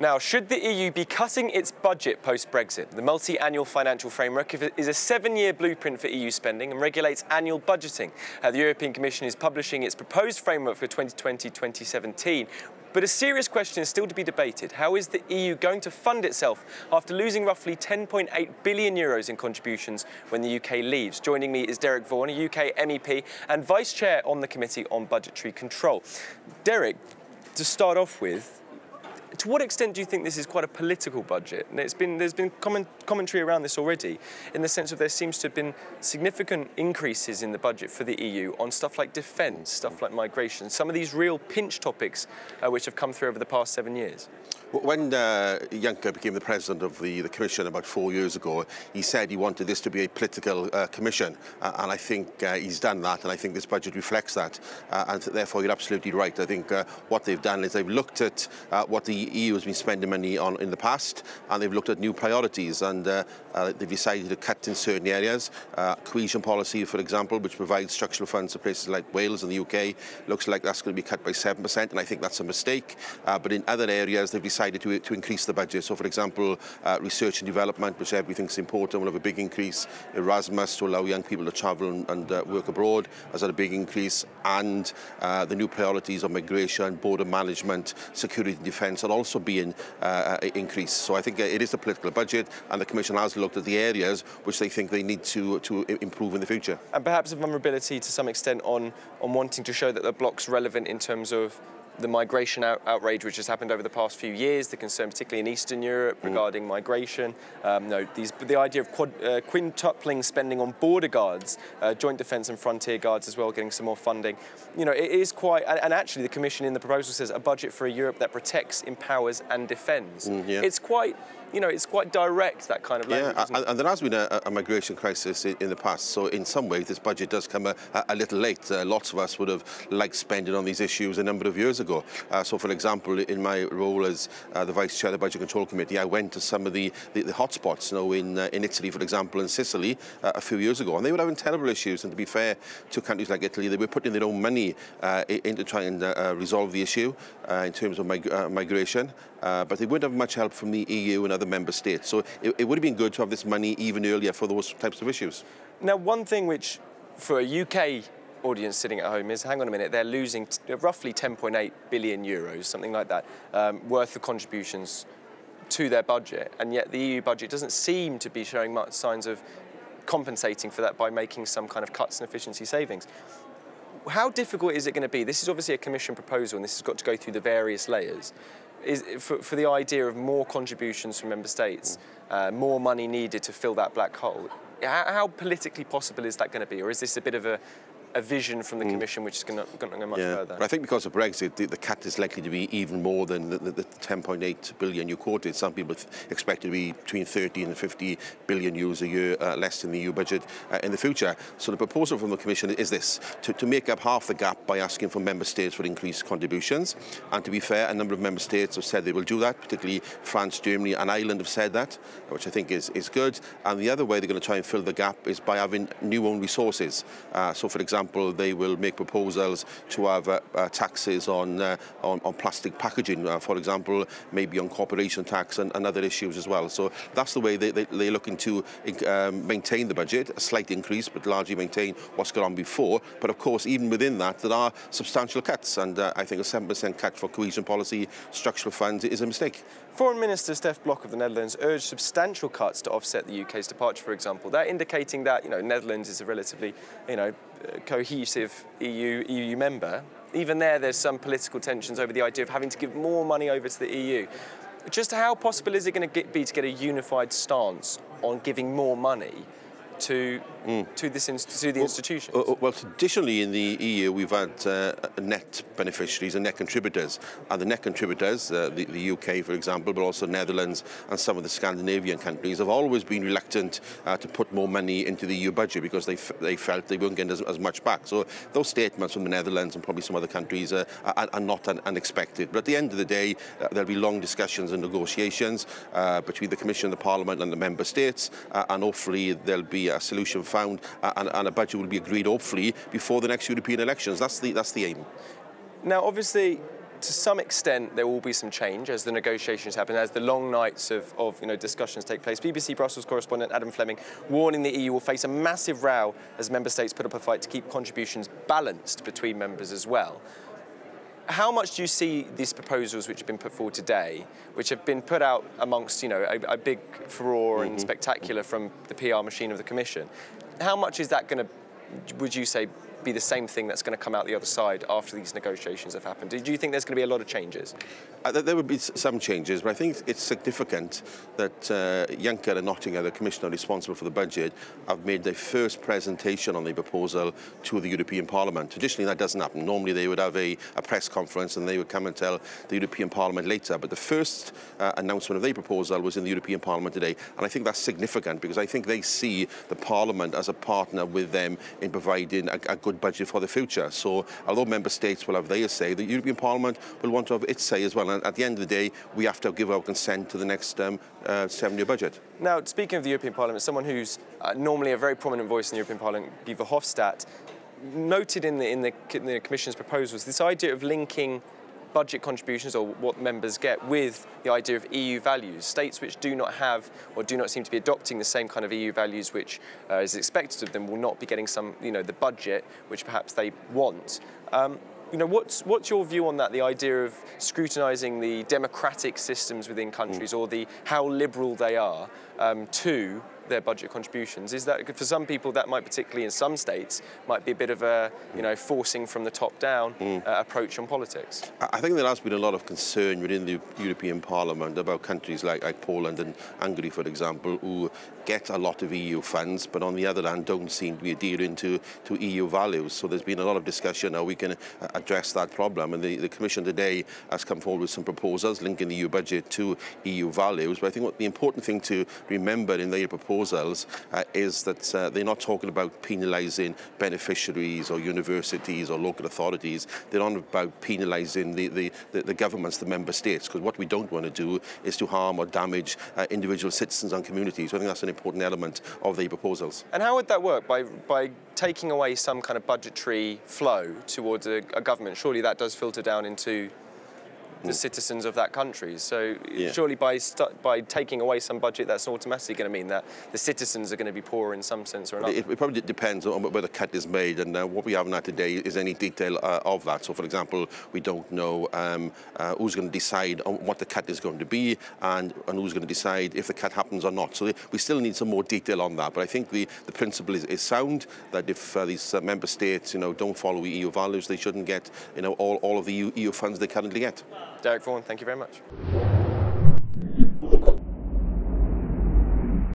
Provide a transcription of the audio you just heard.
Now, should the EU be cutting its budget post-Brexit? The multi-annual financial framework is a 7-year blueprint for EU spending and regulates annual budgeting. The European Commission is publishing its proposed framework for 2020-2017. But a serious question is still to be debated. How is the EU going to fund itself after losing roughly €10.8 billion in contributions when the UK leaves? Joining me is Derek Vaughan, a UK MEP and Vice Chair on the Committee on Budgetary Control. Derek, to start off with, to what extent do you think this is quite a political budget? And there's been commentary around this already, in the sense of there seems to have been significant increases in the budget for the EU on stuff like defence, stuff like migration, some of these real pinch topics which have come through over the past 7 years. When Juncker became the president of the Commission about 4 years ago, he said he wanted this to be a political commission, and I think he's done that, and I think this budget reflects that, and therefore you're absolutely right. I think what they've done is they've looked at what the EU has been spending money on in the past, and they've looked at new priorities, and they've decided to cut in certain areas. Cohesion policy, for example, which provides structural funds to places like Wales and the UK, looks like that's going to be cut by 7%, and I think that's a mistake. But in other areas, they've decided to increase the budget. So, for example, research and development, which everything's important, will have a big increase. Erasmus, to allow young people to travel and work abroad, has had a big increase. And the new priorities of migration, border management, security and defence are also being increased. So I think it is a political budget, and the Commission has looked at the areas which they think they need to improve in the future. And perhaps a vulnerability to some extent on wanting to show that the bloc's relevant in terms of the migration outrage which has happened over the past few years, the concern particularly in Eastern Europe regarding migration, the idea of quintupling spending on border guards, joint defence and frontier guards as well, getting some more funding. You know, it is quite, and actually the Commission in the proposal says a budget for a Europe that protects, empowers and defends. It's quite, you know, it's quite direct, that kind of language. Yeah, and there has been a migration crisis in the past, so in some ways this budget does come a little late. Lots of us would have liked spending on these issues a number of years ago. So, for example, in my role as the Vice Chair of the Budget Control Committee, I went to some of the hotspots, you know, in Italy, for example, and Sicily a few years ago, and they were having terrible issues. And to be fair to countries like Italy, they were putting their own money into trying to resolve the issue in terms of migration, but they wouldn't have much help from the EU and other member states. So it would have been good to have this money even earlier for those types of issues. Now, one thing which, for a UK audience sitting at home, is, hang on a minute, they're losing roughly 10.8 billion euros, something like that, worth of contributions to their budget, and yet the EU budget doesn't seem to be showing much signs of compensating for that by making some kind of cuts and efficiency savings. How difficult is it going to be? This is obviously a Commission proposal, and this has got to go through the various layers. For the idea of more contributions from member states, more money needed to fill that black hole. How politically possible is that going to be, or is this a bit of a vision from the Commission which is going to go much further? But I think because of Brexit, the cut is likely to be even more than the 10.8 billion you quoted. Some people expect it to be between 30 and 50 billion euros a year less in the EU budget in the future. So the proposal from the Commission is this, to make up half the gap by asking for member states for increased contributions. And to be fair, a number of member states have said they will do that, particularly France, Germany and Ireland have said that, which I think is good. And the other way they're going to try and fill the gap is by having new own resources. So, for example, they will make proposals to have taxes on plastic packaging, for example, maybe on corporation tax and other issues as well. So that's the way they're looking to maintain the budget, a slight increase, but largely maintain what's gone on before. But of course, even within that, there are substantial cuts, and I think a 7% cut for cohesion policy, structural funds is a mistake. Foreign Minister Stef Blok of the Netherlands urged substantial cuts to offset the UK's departure, for example. That indicating that, you know, Netherlands is a relatively, you know, cohesive EU member. Even there's some political tensions over the idea of having to give more money over to the EU. Just how possible is it going to be to get a unified stance on giving more money to the institutions? Well, traditionally in the EU we've had net beneficiaries and net contributors, and the net contributors, the UK for example, but also Netherlands and some of the Scandinavian countries, have always been reluctant to put more money into the EU budget because they felt they weren't getting as much back. So those statements from the Netherlands and probably some other countries are not unexpected. But at the end of the day, there'll be long discussions and negotiations between the Commission, the Parliament and the Member States, and hopefully there'll be a solution found and a budget will be agreed hopefully before the next European elections. That's the aim. Now obviously, to some extent, there will be some change as the negotiations happen, as the long nights of discussions take place. BBC Brussels correspondent Adam Fleming warning the EU will face a massive row as member states put up a fight to keep contributions balanced between members as well. How much do you see these proposals which have been put forward today, which have been put out amongst a big furore and spectacular from the PR machine of the Commission? How much is that going to, would you say, be the same thing that's going to come out the other side after these negotiations have happened? Do you think there's going to be a lot of changes? There would be some changes, but I think it's significant that Juncker and Nottingham, the Commissioner responsible for the budget, have made their first presentation on the proposal to the European Parliament. Traditionally, that doesn't happen. Normally, they would have a press conference and they would come and tell the European Parliament later. But the first announcement of their proposal was in the European Parliament today. And I think that's significant because I think they see the Parliament as a partner with them in providing a good budget for the future. So although member states will have their say, the European Parliament will want to have its say as well. And at the end of the day, we have to give our consent to the next 7-year budget. Now, speaking of the European Parliament, someone who's normally a very prominent voice in the European Parliament, Guy Verhofstadt, noted in the Commission's proposals this idea of linking budget contributions, or what members get, with the idea of EU values. States which do not have or do not seem to be adopting the same kind of EU values which is expected of them will not be getting the budget which perhaps they want. What's your view on that, the idea of scrutinising the democratic systems within countries or how liberal they are to their budget contributions? Is that, for some people, that might, particularly in some states, might be a bit of a forcing from the top down approach on politics? I think there has been a lot of concern within the European Parliament about countries like Poland and Hungary, for example, who get a lot of EU funds, but on the other hand don't seem to be adhering to EU values. So there's been a lot of discussion how we can address that problem. And the Commission today has come forward with some proposals linking the EU budget to EU values. But I think what the important thing to remember in their proposals is that they're not talking about penalising beneficiaries or universities or local authorities. They're not about penalising the governments, the member states, because what we don't want to do is to harm or damage individual citizens and communities. So I think that's an important element of the proposals. And how would that work? By taking away some kind of budgetary flow towards a government? Surely that does filter down into the citizens of that country. So surely by taking away some budget, that's automatically going to mean that the citizens are going to be poorer in some sense or another. It probably depends on where the cut is made, and what we haven't had today is any detail of that. So, for example, we don't know who's going to decide on what the cut is going to be and who's going to decide if the cut happens or not. So we still need some more detail on that. But I think the principle is sound, that if these member states don't follow EU values, they shouldn't get all of the EU funds they currently get. Derek Vaughan, thank you very much.